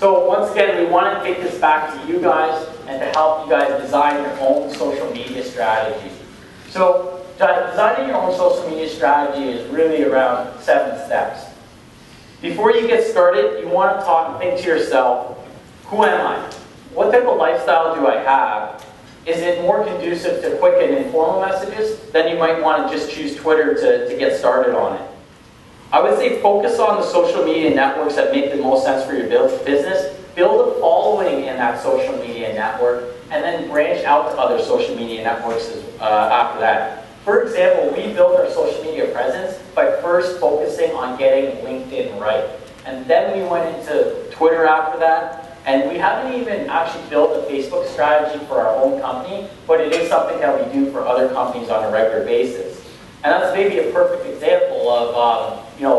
So once again, we want to take this back to you guys and to help you guys design your own social media strategy. So designing your own social media strategy is really around 7 steps. Before you get started, you want to think to yourself, who am I? What type of lifestyle do I have? Is it more conducive to quick and informal messages? Then you might want to just choose Twitter to get started on it. I would say focus on the social media networks that make the most sense for your business. Build a following in that social media network, and then branch out to other social media networks after that. For example, we built our social media presence by first focusing on getting LinkedIn right. And then we went into Twitter after that. And we haven't even actually built a Facebook strategy for our own company, but it is something that we do for other companies on a regular basis. And that's maybe a perfect example of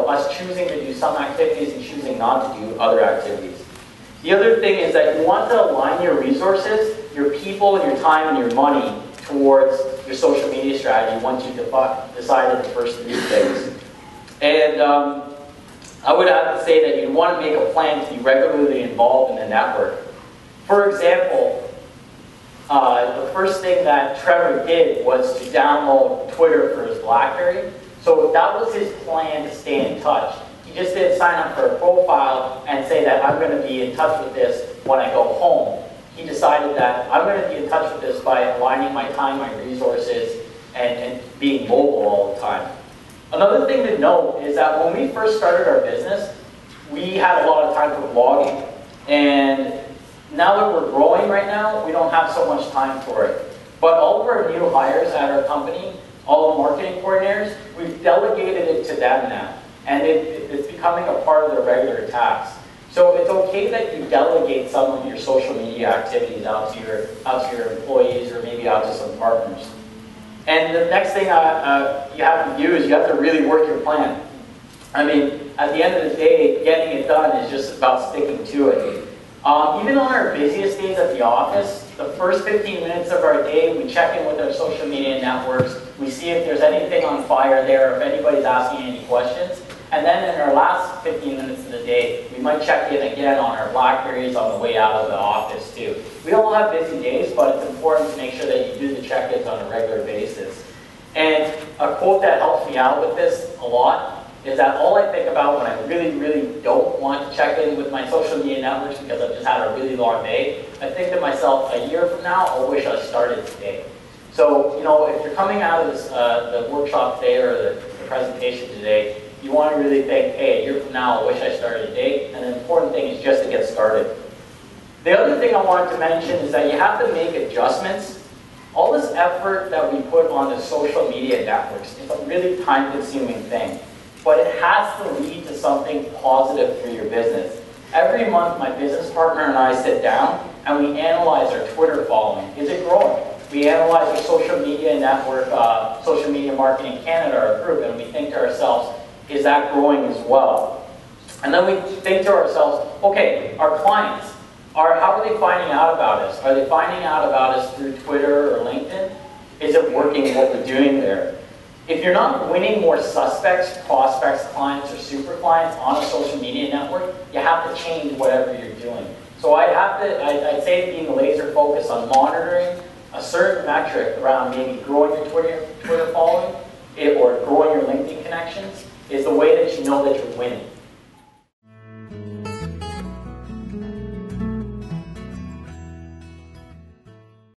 us choosing to do some activities and choosing not to do other activities. The other thing is that you want to align your resources, your people, and your time and your money towards your social media strategy once you've decided the first 3 things. And I would have to say that you want to make a plan to be regularly involved in the network. For example, the first thing that Trevor did was to download Twitter for his BlackBerry. So that was his plan to stay in touch. He just didn't sign up for a profile and say that I'm going to be in touch with this when I go home. He decided that I'm going to be in touch with this by aligning my time, my resources, and being mobile all the time. Another thing to note is that when we first started our business, we had a lot of time for blogging. And now that we're growing right now, we don't have so much time for it. But all of our new hires at our company, all the marketing coordinators, we've delegated it to them now. And it's becoming a part of their regular tasks. So it's okay that you delegate some of your social media activities out to your employees or maybe out to some partners. And the next thing you have to do is you have to really work your plan. I mean, at the end of the day, getting it done is just about sticking to it. Even on our busiest days at the office, the first 15 minutes of our day, we check in with our social media networks. We see if there's anything on fire there, if anybody's asking any questions. And then in our last 15 minutes of the day, we might check in again on our BlackBerries on the way out of the office too. We all have busy days, but it's important to make sure that you do the check-ins on a regular basis. And a quote that helps me out with this a lot is that all I think about when I really, really don't want to check in with my social media networks because I've just had a really long day, I think to myself, a year from now, I wish I started today. So, if you're coming out of this, the workshop today or the presentation today, you want to really think, hey, a year from now, I wish I started today. And the important thing is just to get started. The other thing I wanted to mention is that you have to make adjustments. All this effort that we put on the social media networks is a really time-consuming thing. But it has to lead to something positive for your business. Every month, my business partner and I sit down and we analyze our Twitter following. Is it growing? We analyze our social media network, Social Media Marketing Canada, our group, and we think to ourselves, is that growing as well? And then we think to ourselves, okay, our clients, how are they finding out about us? Are they finding out about us through Twitter or LinkedIn? Is it working what we're doing there? If you're not winning more suspects, prospects, clients, or super clients on a social media network, you have to change whatever you're doing. So I'd say being laser focused on monitoring a certain metric around maybe growing your Twitter following or growing your LinkedIn connections is the way that you know that you're winning.